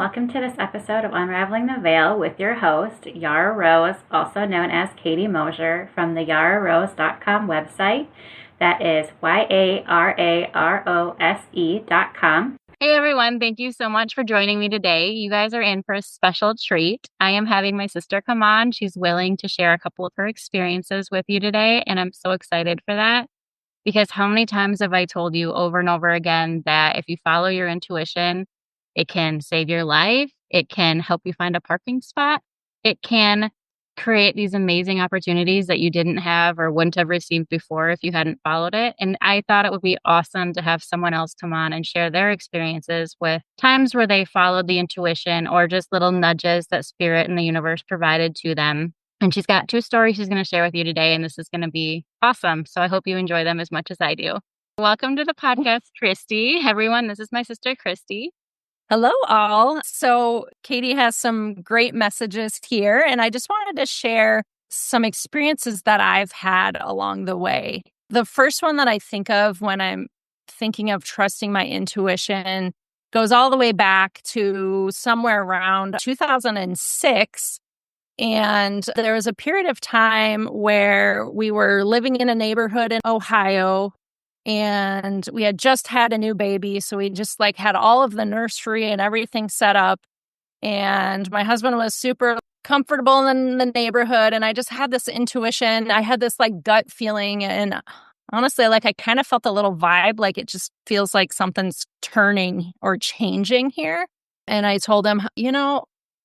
welcome to this episode of Unraveling the Veil with your host, Yara Rose, also known as Katie Mosier, from the yararose.com website. That is YARAROSE.com. Hey everyone, thank you so much for joining me today. You guys are in for a special treat. I am having my sister come on. She's willing to share a couple of her experiences with you today, and I'm so excited for that. Because how many times have I told you over and over again that if you follow your intuition, it can save your life. It can help you find a parking spot. It can create these amazing opportunities that you didn't have or wouldn't have received before if you hadn't followed it. And I thought it would be awesome to have someone else come on and share their experiences with times where they followed the intuition or just little nudges that spirit and the universe provided to them. And she's got 2 stories she's going to share with you today, and this is going to be awesome. So I hope you enjoy them as much as I do. Welcome to the podcast, Christy. Everyone, this is my sister, Christy. Hello, all. So Katie has some great messages here, and I just wanted to share some experiences that I've had along the way. The first one that I think of when I'm thinking of trusting my intuition goes all the way back to somewhere around 2006. And there was a period of time where we were living in a neighborhood in Ohio, and we had just had a new baby. So we just had all of the nursery and everything set up. And my husband was super comfortable in the neighborhood. And I just had this intuition. I had this gut feeling. And honestly, I kind of felt a little vibe. It just feels like something's turning or changing here. And I told him,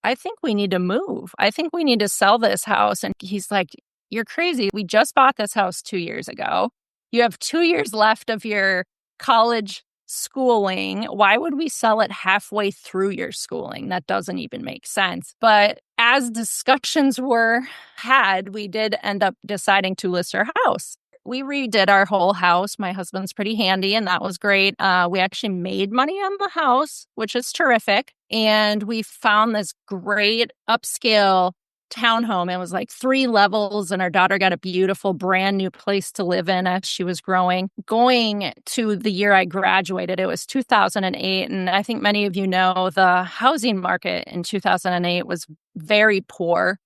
I think we need to move. I think we need to sell this house. And he's like, you're crazy. We just bought this house 2 years ago. You have 2 years left of your college schooling. Why would we sell it halfway through your schooling? That doesn't even make sense. But as discussions were had, we did end up deciding to list our house. We redid our whole house. My husband's pretty handy, and that was great. We actually made money on the house, which is terrific. And we found this great upscale townhome. It was 3 levels, and our daughter got a beautiful brand new place to live in as she was growing. Going to the year I graduated, it was 2008. And I think many of you know the housing market in 2008 was very poor.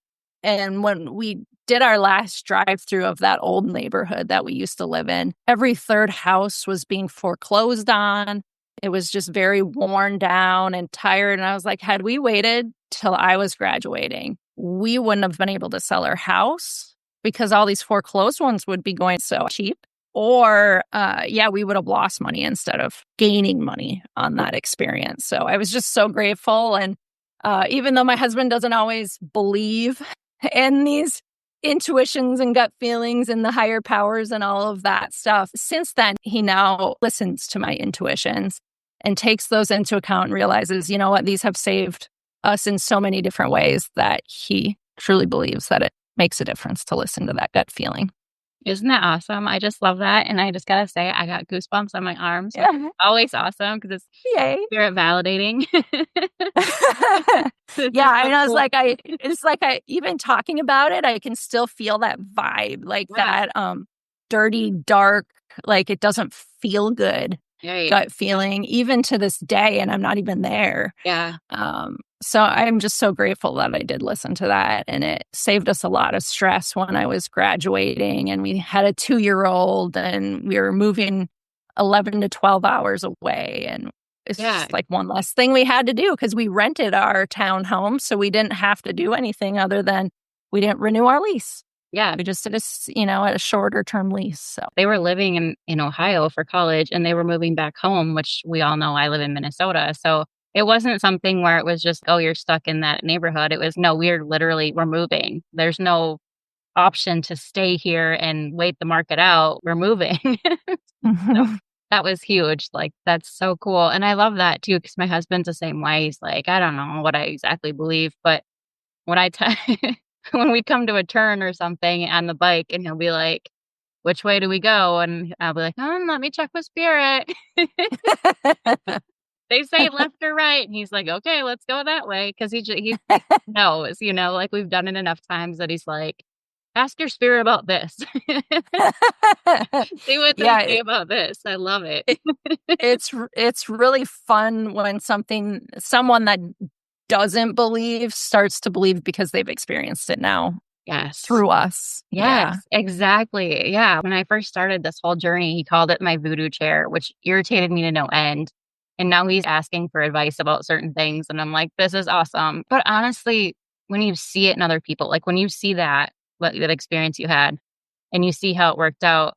And when we did our last drive-through of that old neighborhood that we used to live in, every third house was being foreclosed on. It was just very worn down and tired. And I was like, had we waited till I was graduating, we wouldn't have been able to sell our house because all these foreclosed ones would be going so cheap. Or, we would have lost money instead of gaining money on that experience. So I was just so grateful. And even though my husband doesn't always believe in these intuitions and gut feelings and the higher powers and all of that stuff, since then, he now listens to my intuitions and takes those into account and realizes, you know what, these have saved us in so many different ways that he truly believes that it makes a difference to listen to that gut feeling. Isn't that awesome? I just love that. And I just got to say, I got goosebumps on my arms. Yeah. It's always awesome because it's spirit validating. Yeah, I know. Cool. It's I even talking about it, I can still feel that vibe, that dirty, dark, it doesn't feel good. Right. Gut feeling, even to this day, and I'm not even there. Yeah. So I'm just so grateful that I did listen to that, and it saved us a lot of stress when I was graduating, and we had a 2-year-old, and we were moving 11 to 12 hours away, and it's just one less thing we had to do because we rented our townhome, so we didn't have to do anything other than we didn't renew our lease. Yeah. We just did a shorter term lease. So they were living in Ohio for college, and they were moving back home, which we all know I live in Minnesota. So it wasn't something where it was just, oh, you're stuck in that neighborhood. It was, no, we're moving. There's no option to stay here and wait the market out. We're moving. So that was huge. That's so cool. And I love that too, because my husband's the same way. He's like, I don't know what I exactly believe, but when when we come to a turn or something on the bike, and he'll be like, which way do we go? And I'll be like, let me check with spirit. They say left or right. And he's like, okay, let's go that way. Because he knows, we've done it enough times that he's like, ask your spirit about this. See what they say about this. I love it. It's really fun when someone that doesn't believe starts to believe because they've experienced it now. Yes. Through us. Yes, exactly. Yeah. When I first started this whole journey, he called it my voodoo chair, which irritated me to no end. And now he's asking for advice about certain things. And I'm like, this is awesome. But honestly, when you see it in other people, like when you see that experience you had and you see how it worked out,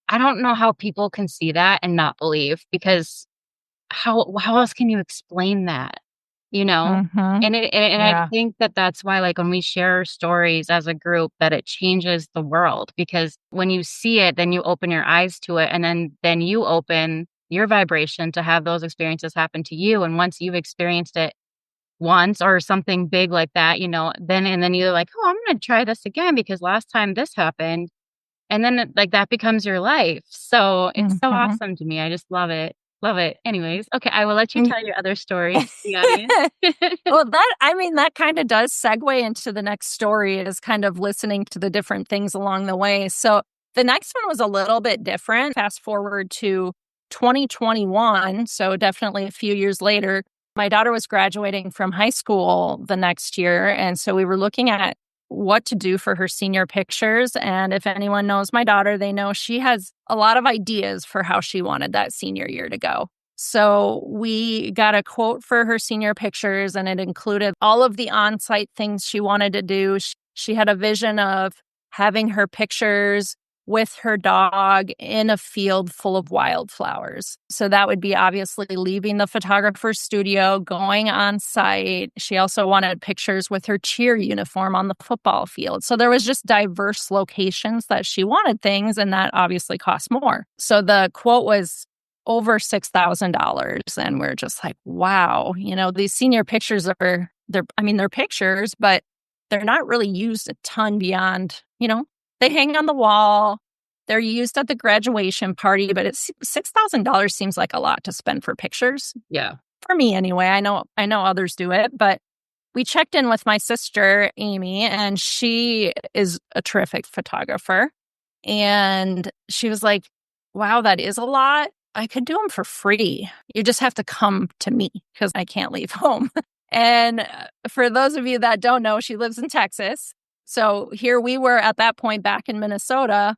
I don't know how people can see that and not believe, because how else can you explain that? You know? Mhm. And I Yeah. think that that's why, like, when we share stories as a group, that it changes the world, because when you see it, then you open your eyes to it, and then you open your vibration to have those experiences happen to you. And once you've experienced it once or something big like that, then you're like, oh, I'm going to try this again because last time this happened. And then like that becomes your life. So it's so Mhm. awesome to me. I just love it. Love it. Anyways, okay, I will let you tell your other story to the audience. Well, that kind of does segue into the next story, is kind of listening to the different things along the way. So the next one was a little bit different. Fast forward to 2021. So definitely a few years later, my daughter was graduating from high school the next year. And so we were looking at what to do for her senior pictures. And if anyone knows my daughter, they know she has a lot of ideas for how she wanted that senior year to go. So we got a quote for her senior pictures, and it included all of the on-site things she wanted to do. She had a vision of having her pictures with her dog in a field full of wildflowers. So that would be obviously leaving the photographer's studio, going on site. She also wanted pictures with her cheer uniform on the football field. So there was just diverse locations that she wanted things, and that obviously cost more. So the quote was over $6,000. And we're just like, wow, these senior pictures they're pictures, but they're not really used a ton beyond, they hang on the wall. They're used at the graduation party, but it's $6,000 seems like a lot to spend for pictures. Yeah. For me anyway. I know others do it, but we checked in with my sister, Amy, and she is a terrific photographer. And she was like, wow, that is a lot. I could do them for free. You just have to come to me because I can't leave home. And for those of you that don't know, she lives in Texas. So here we were at that point back in Minnesota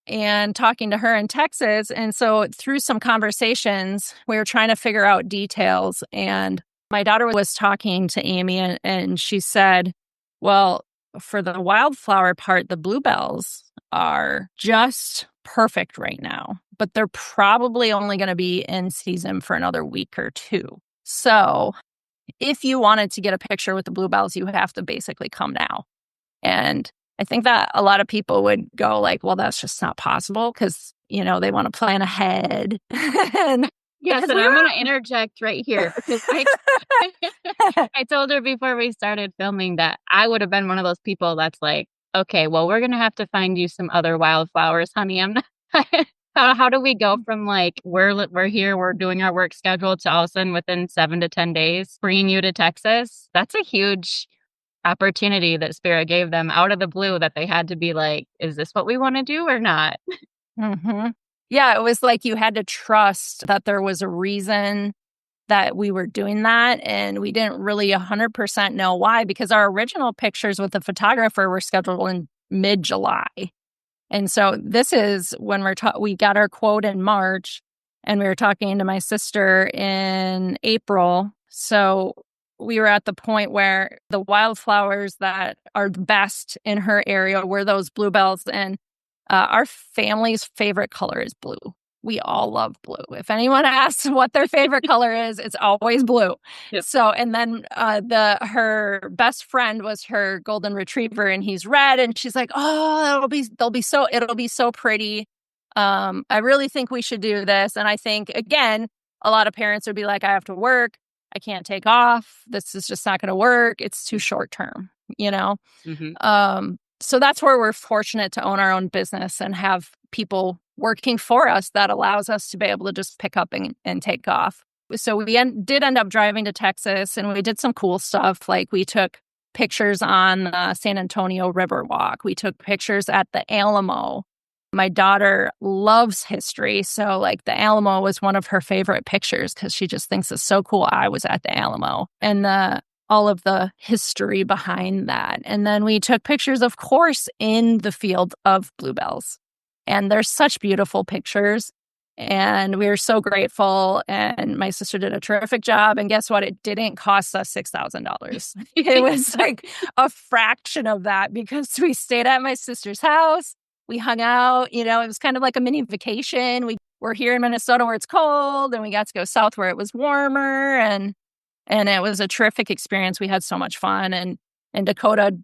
and talking to her in Texas. And so through some conversations, we were trying to figure out details. And my daughter was talking to Amy, and she said, well, for the wildflower part, the bluebells are just perfect right now, but they're probably only going to be in season for another week or two. So if you wanted to get a picture with the bluebells, you have to basically come now. And I think that a lot of people would go like, well, that's just not possible because, they want to plan ahead. Yes, and I'm going to interject right here because I told her before we started filming that I would have been one of those people that's like, okay, well, we're going to have to find you some other wildflowers, honey. I'm not. How do we go from like we're here, we're doing our work schedule to all of a sudden within 7 to 10 days bringing you to Texas? That's a huge opportunity that Spirit gave them out of the blue, that they had to be like, is this what we want to do or not? Mm-hmm. Yeah, it was like you had to trust that there was a reason that we were doing that. And we didn't really 100% know why, because our original pictures with the photographer were scheduled in mid-July. And so this is when we got our quote in March, and we were talking to my sister in April. So we were at the point where the wildflowers that are best in her area were those bluebells. And our family's favorite color is blue. We all love blue. If anyone asks what their favorite color is, it's always blue. Yep. So, and then her best friend was her golden retriever, and he's red. And she's like, "Oh, it'll be so pretty. I really think we should do this." And I think again, a lot of parents would be like, "I have to work. I can't take off. This is just not going to work. It's too short term." Mm-hmm. So that's where we're fortunate to own our own business and have people working for us that allows us to be able to just pick up and take off. So we did end up driving to Texas, and we did some cool stuff. Like we took pictures on the San Antonio Riverwalk. We took pictures at the Alamo. My daughter loves history. So like the Alamo was one of her favorite pictures because she just thinks it's so cool. I was at the Alamo. And all of the history behind that. And then we took pictures, of course, in the field of bluebells. And there's such beautiful pictures. And we were so grateful. And my sister did a terrific job. And guess what? It didn't cost us $6,000. It was like a fraction of that because we stayed at my sister's house. We hung out. It was kind of like a mini vacation. We were here in Minnesota where it's cold, and we got to go south where it was warmer. And it was a terrific experience. We had so much fun. And Dakota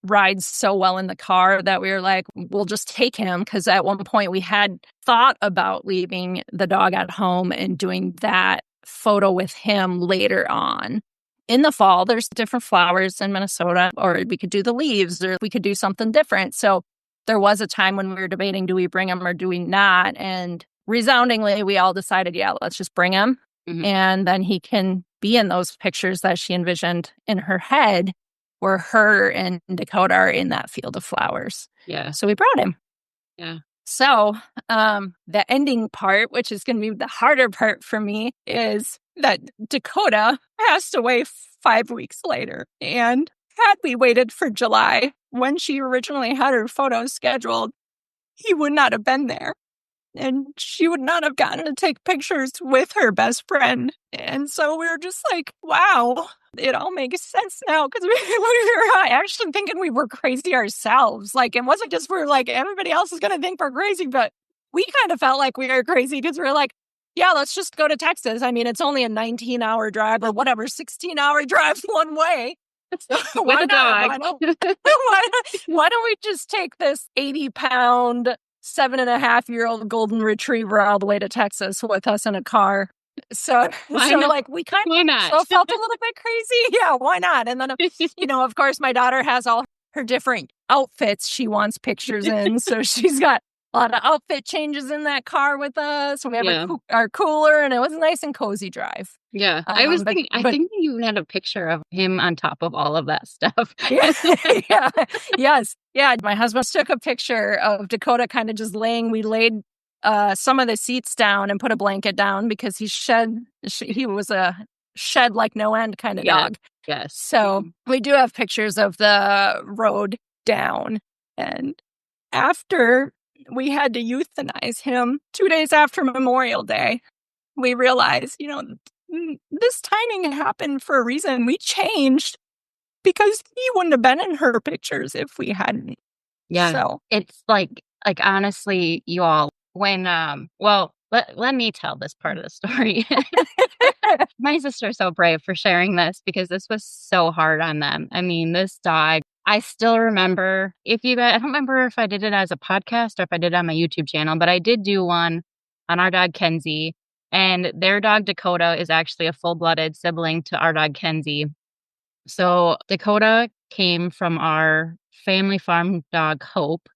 rides so well in the car that we were like, we'll just take him. Because at one point we had thought about leaving the dog at home and doing that photo with him later on. In the fall, there's different flowers in Minnesota, or we could do the leaves, or we could do something different. So there was a time when we were debating, do we bring him or do we not? And resoundingly, we all decided, yeah, let's just bring him. Mm-hmm. And then he can be in those pictures that she envisioned in her head, where her and Dakota are in that field of flowers. Yeah. So we brought him. Yeah. So the ending part, which is going to be the harder part for me, is that Dakota passed away 5 weeks later. And had we waited for July, when she originally had her photos scheduled, he would not have been there. And she would not have gotten to take pictures with her best friend. And so we were just like, wow, it all makes sense now. Because we were actually thinking we were crazy ourselves. Like, it wasn't just we're like, everybody else is going to think we're crazy. But we kind of felt like we were crazy because we were like, yeah, let's just go to Texas. I mean, it's only a 19-hour drive or whatever, 16-hour drive one way. So with a dog. Why don't we just take this 80-pound 7.5-year-old golden retriever all the way to Texas with us in a car? So like we kind of felt a little bit crazy. Yeah, why not? And then, of course, my daughter has all her different outfits she wants pictures in. So she's got a lot of outfit changes in that car with us. We have our cooler, and it was a nice and cozy drive. Yeah, I was thinking, I think you even had a picture of him on top of all of that stuff. Yeah. Yes. Yeah. My husband took a picture of Dakota kind of just laying. We laid some of the seats down and put a blanket down because he was a shed like no end kind of dog. Yes. So we do have pictures of the road down. And after we had to euthanize him 2 days after Memorial Day, we realized, this timing happened for a reason. We changed because he wouldn't have been in her pictures if we hadn't. Yeah. So it's like honestly, you all, when, let me tell this part of the story. My sister's so brave for sharing this because this was so hard on them. I mean, this dog, I still remember, I don't remember if I did it as a podcast or if I did it on my YouTube channel, but I did do one on our dog, Kenzie. And their dog, Dakota, is actually a full-blooded sibling to our dog, Kenzie. So Dakota came from our family farm dog, Hope.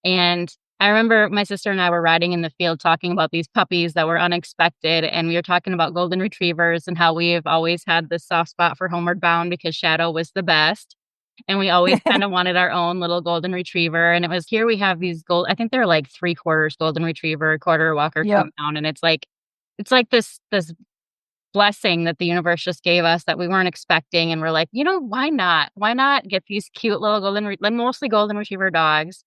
And I remember my sister and I were riding in the field talking about these puppies that were unexpected. And we were talking about golden retrievers and how we have always had this soft spot for Homeward Bound because Shadow was the best. And we always kind of wanted our own little golden retriever. And it was here we have these I think they're like 3/4 golden retriever, quarter Walker Compound. And it's like this blessing that the universe just gave us that we weren't expecting. And we're like, why not? Why not get these cute little mostly golden retriever dogs?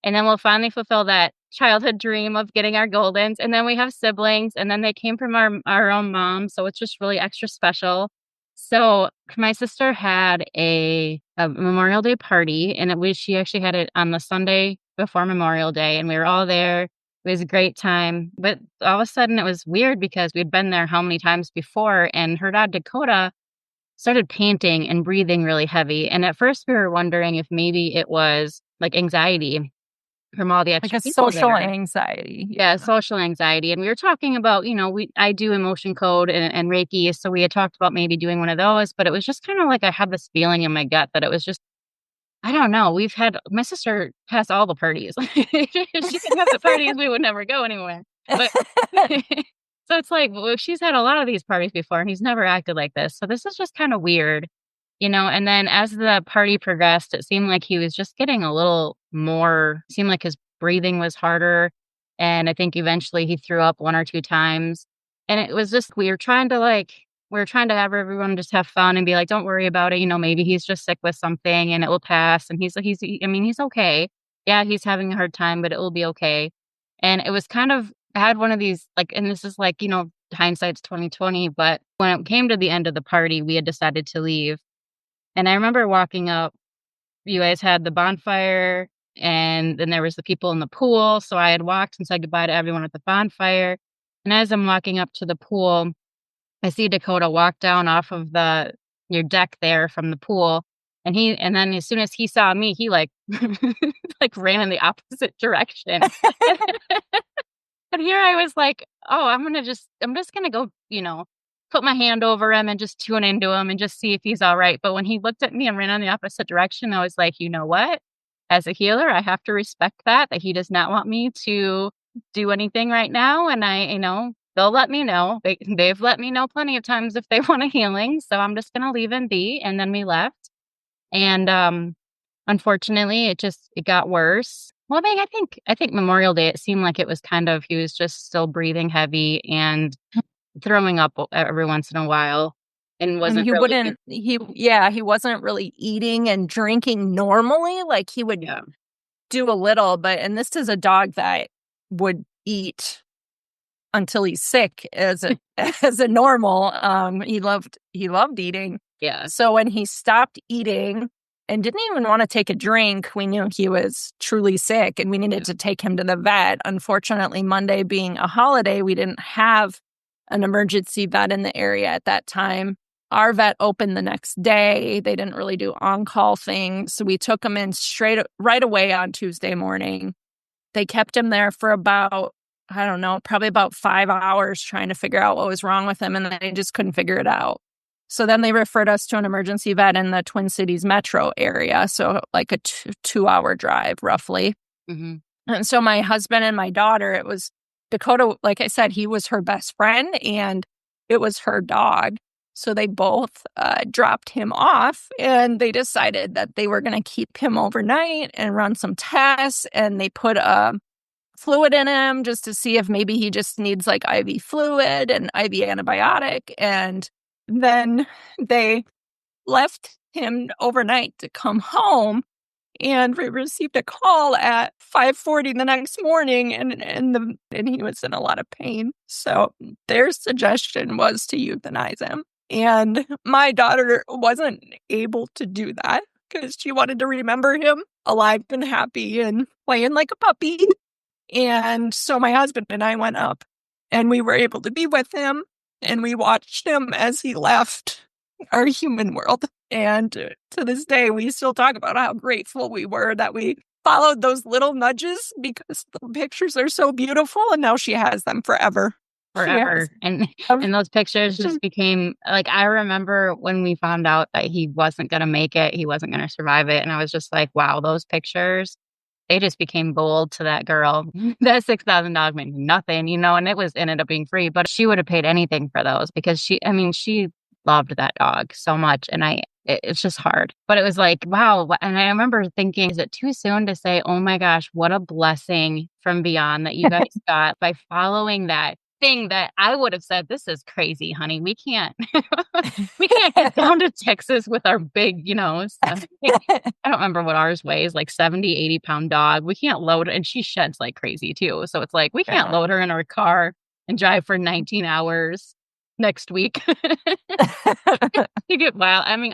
And then we'll finally fulfill that childhood dream of getting our Goldens. And then we have siblings, and then they came from our own mom. So it's just really extra special. So my sister had a Memorial Day party, and she actually had it on the Sunday before Memorial Day, and we were all there. It was a great time. But all of a sudden it was weird because we'd been there how many times before, and her dog Dakota started panting and breathing really heavy. And at first we were wondering if maybe it was like anxiety from all the extra people social there. anxiety. Yeah, social anxiety. And we were talking about, I do emotion code and Reiki. So we had talked about maybe doing one of those, but it was just kind of like I had this feeling in my gut that it was just, I don't know. My sister has all the parties. If she didn't have the parties, we would never go anywhere. But so it's like, well, she's had a lot of these parties before and he's never acted like this. So this is just kind of weird, and then as the party progressed, it seemed like he was just getting a little more, seemed like his breathing was harder. And I think eventually he threw up 1 or 2 times. And it was just, we were trying to we're trying to have everyone just have fun and be like, don't worry about it. You know, maybe he's just sick with something and it will pass. And I mean, he's okay. Yeah, he's having a hard time, but it will be okay. And it was kind of, I had one of these, like, and this is like, you know, hindsight's 2020, but when it came to the end of the party, we had decided to leave. And I remember walking up, you guys had the bonfire and then there was the people in the pool. So I had walked and said goodbye to everyone at the bonfire. And as I'm walking up to the pool, I see Dakota walk down off of your deck there from the pool. And then as soon as he saw me, he like, like ran in the opposite direction. But here I was like, oh, I'm just going to go, you know, put my hand over him and just tune into him and just see if he's all right. But when he looked at me and ran in the opposite direction, I was like, you know what? As a healer, I have to respect that he does not want me to do anything right now. And they'll let me know. They've let me know plenty of times if they want a healing. So I'm just going to leave him be. And then we left. And unfortunately, it got worse. Well, I mean, I think Memorial Day, it seemed like it was kind of, he was just still breathing heavy and throwing up every once in a while and wasn't he wasn't really eating and drinking normally. Like he would do a little, and this is a dog that would eat until he's sick as a normal. He loved eating. Yeah. So when he stopped eating and didn't even want to take a drink, we knew he was truly sick and we needed to take him to the vet. Unfortunately, Monday being a holiday, we didn't have an emergency vet in the area at that time. Our vet opened the next day. They didn't really do on-call things. So we took him in right away on Tuesday morning. They kept him there for about, I don't know, probably about 5 hours trying to figure out what was wrong with him. And they just couldn't figure it out. So then they referred us to an emergency vet in the Twin Cities metro area. So like a 2-hour drive roughly. Mm-hmm. And so my husband and my daughter, it was Dakota, like I said, he was her best friend and it was her dog. So they both dropped him off and they decided that they were going to keep him overnight and run some tests. And they put fluid in him just to see if maybe he just needs like IV fluid and IV antibiotic. And then they left him overnight to come home. And we received a call at 5:40 the next morning, and he was in a lot of pain. So their suggestion was to euthanize him. And my daughter wasn't able to do that because she wanted to remember him alive and happy and playing like a puppy. And so my husband and I went up, and we were able to be with him, and we watched him as he left our human world. And to this day, we still talk about how grateful we were that we followed those little nudges because the pictures are so beautiful. And now she has them forever. And those pictures just became like, I remember when we found out that he wasn't going to make it, he wasn't going to survive it. And I was just like, wow, those pictures, they just became gold to that girl. That $6,000 meant nothing, and it ended up being free, but she would have paid anything for those because she loved that dog so much. And it's just hard, but it was like, wow. And I remember thinking, is it too soon to say, oh my gosh, what a blessing from beyond that you guys got by following that thing that I would have said, this is crazy, honey. We can't get down to Texas with our big, I don't remember what ours weighs, like 70, 80 pound dog. We can't load it. And she sheds like crazy too. So it's like, we can't load her in our car and drive for 19 hours next week. You get wild. I mean,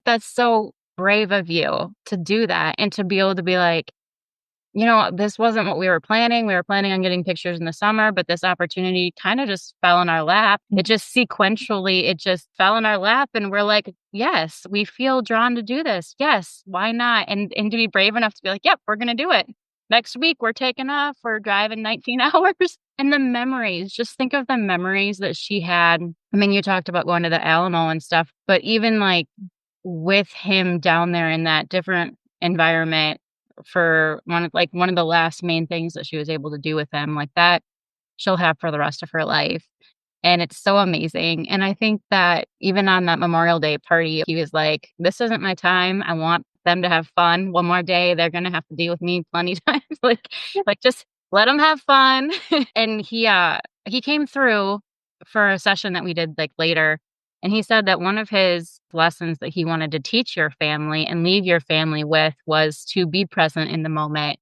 that's so brave of you to do that and to be able to be like, this wasn't what we were planning. We were planning on getting pictures in the summer, but this opportunity kind of just fell in our lap. It just fell in our lap. And we're like, yes, we feel drawn to do this. Yes, why not? And to be brave enough to be like, yep, we're going to do it. Next week, we're taking off. We're driving 19 hours. And the memories, just think of the memories that she had. I mean, you talked about going to the Alamo and stuff, but even like with him down there in that different environment, for one of the last main things that she was able to do with him, like that she'll have for the rest of her life. And it's so amazing. And I think that even on that Memorial Day party, he was like, this isn't my time. I want them to have fun one more day. They're going to have to deal with me plenty of times. like just let them have fun. And he came through for a session that we did like later. And he said that one of his lessons that he wanted to teach your family and leave your family with was to be present in the moment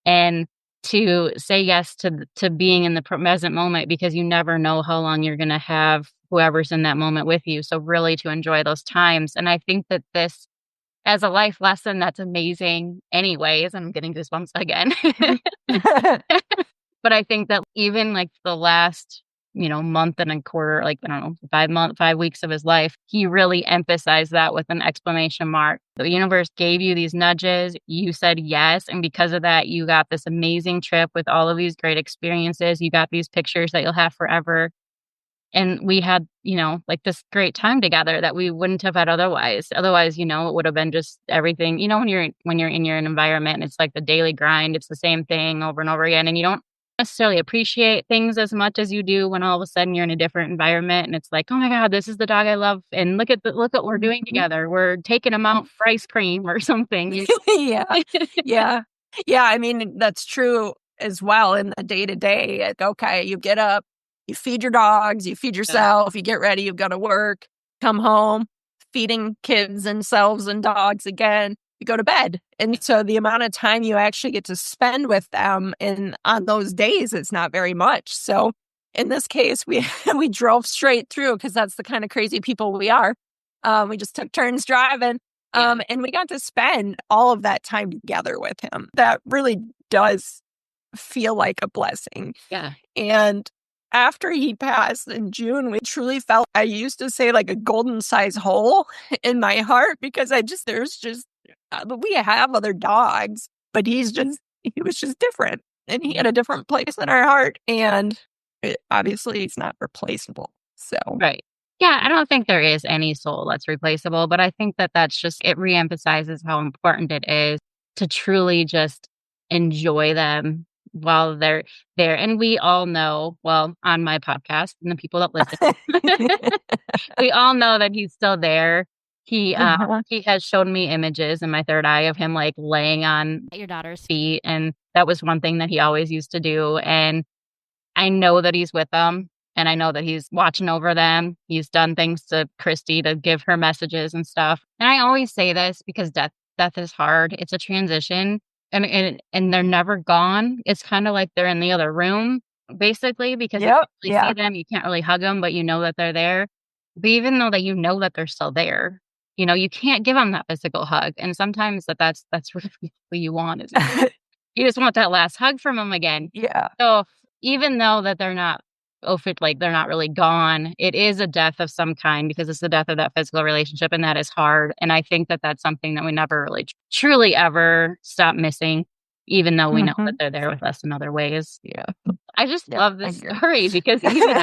and to say yes to being in the present moment, because you never know how long you're going to have whoever's in that moment with you. So really to enjoy those times. And I think that this, as a life lesson, that's amazing anyways. I'm getting goosebumps again. But I think that even like the last, month and a quarter, like, I don't know, 5 weeks of his life, he really emphasized that with an exclamation mark. The universe gave you these nudges. You said yes. And because of that, you got this amazing trip with all of these great experiences. You got these pictures that you'll have forever. And we had, like this great time together that we wouldn't have had otherwise. Otherwise, it would have been just everything, when you're in your environment, and it's like the daily grind. It's the same thing over and over again. And you don't necessarily appreciate things as much as you do when all of a sudden you're in a different environment and it's like, oh my God, this is the dog I love. And look what we're doing together. We're taking him out for ice cream or something. Yeah. Yeah. Yeah. I mean, that's true as well in the day to day. Okay, you get up, you feed your dogs, you feed yourself, you get ready, you've got to work, come home, feeding kids and selves and dogs again, you go to bed. And so the amount of time you actually get to spend with them on those days is not very much. So in this case, we drove straight through because that's the kind of crazy people we are. We just took turns driving. And we got to spend all of that time together with him. That really does feel like a blessing. Yeah. And after he passed in June, we truly felt, I used to say, like a golden size hole in my heart, because we have other dogs, but he was just different, and he had a different place in our heart, and obviously he's not replaceable. So. Right. Yeah, I don't think there is any soul that's replaceable, but I think that that's just, it reemphasizes how important it is to truly just enjoy them while they're there. And we all know, well, on my podcast and the people that listen, we all know that he's still there. He has shown me images in my third eye of him like laying on your daughter's feet. And that was one thing that he always used to do. And I know that he's with them. And I know that he's watching over them. He's done things to Christy to give her messages and stuff. And I always say this because death is hard. It's a transition, and they're never gone. It's kind of like they're in the other room, basically, because you can't really see them. You can't really hug them, but you know that they're there. But even though that you know that they're still there, you can't give them that physical hug. And sometimes that's really what you want. Is you just want that last hug from them again. Yeah. So even though that they're not they're not really gone, it is a death of some kind, because it's the death of that physical relationship, and that is hard. And I think that that's something that we never really truly ever stop missing, even though we know that they're there with us in other ways. Yeah. I just love this story, because even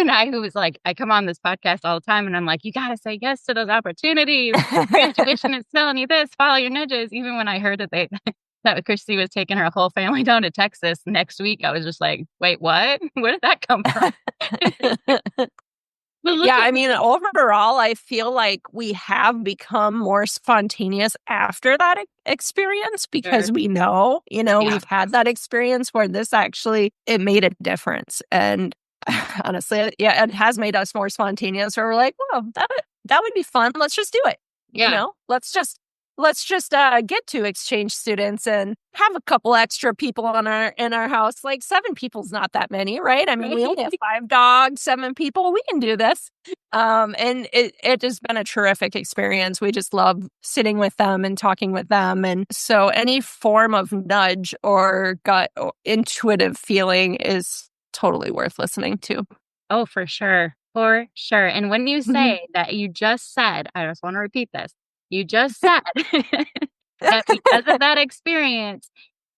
I who was like, I come on this podcast all the time and I'm like, you got to say yes to those opportunities. Your intuition is telling you this, follow your nudges. Even when I heard that that Christy was taking her whole family down to Texas next week, I was just like, wait, what? Where did that come from? Yeah, I mean, overall, I feel like we have become more spontaneous after that experience, because we know, we've had that experience where this actually, it made a difference. And honestly, it has made us more spontaneous, where we're like, well, that would be fun. Let's just do it. Yeah. Let's just get to exchange students and have a couple extra people in our house. Like 7 people's not that many, right? I mean, we only have 5 dogs, 7 people. We can do this. And it has been a terrific experience. We just love sitting with them and talking with them. And so any form of nudge or gut or intuitive feeling is totally worth listening to. Oh, for sure. For sure. And when you say that, you just said, I just want to repeat this. You just said that because of that experience,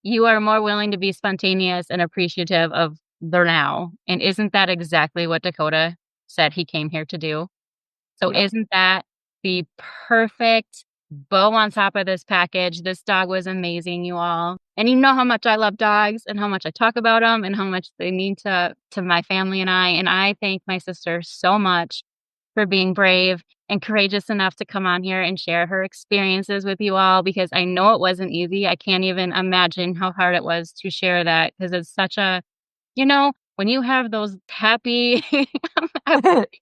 you are more willing to be spontaneous and appreciative of the now. And isn't that exactly what Dakota said he came here to do? So isn't that the perfect bow on top of this package? This dog was amazing, you all. And you know how much I love dogs and how much I talk about them and how much they mean to my family and I. And I thank my sister so much for being brave and courageous enough to come on here and share her experiences with you all, because I know it wasn't easy. I can't even imagine how hard it was to share that, because it's such a, when you have those happy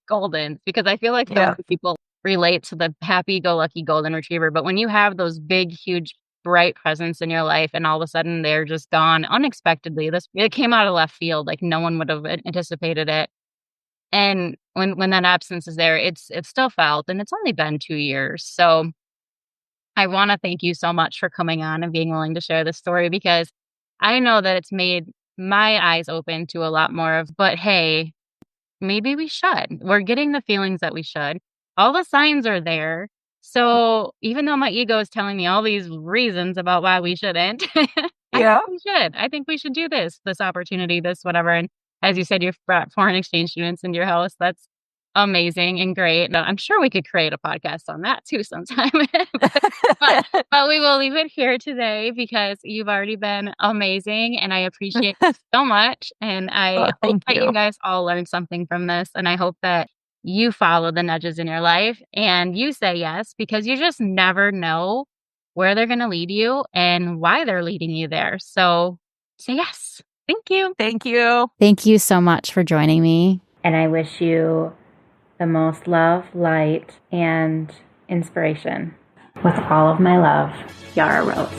goldens, because I feel like so many people relate to the happy-go-lucky golden retriever, but when you have those big, huge, bright presence in your life and all of a sudden they're just gone unexpectedly, it came out of left field, like no one would have anticipated it. And when that absence is there, it's still felt, and it's only been 2 years. So I want to thank you so much for coming on and being willing to share this story, because I know that it's made my eyes open to a lot more of, but hey, maybe we should. We're getting the feelings that we should. All the signs are there. So even though my ego is telling me all these reasons about why we shouldn't, I think we should. I think we should do this opportunity, this whatever. And as you said, you've brought foreign exchange students into your house. That's amazing and great. I'm sure we could create a podcast on that too sometime. but we will leave it here today because you've already been amazing and I appreciate it so much. And I hope that you guys all learned something from this. And I hope that you follow the nudges in your life and you say yes, because you just never know where they're going to lead you and why they're leading you there. So say yes. Thank you. Thank you. Thank you so much for joining me. And I wish you the most love, light, and inspiration. With all of my love, Yara Rose.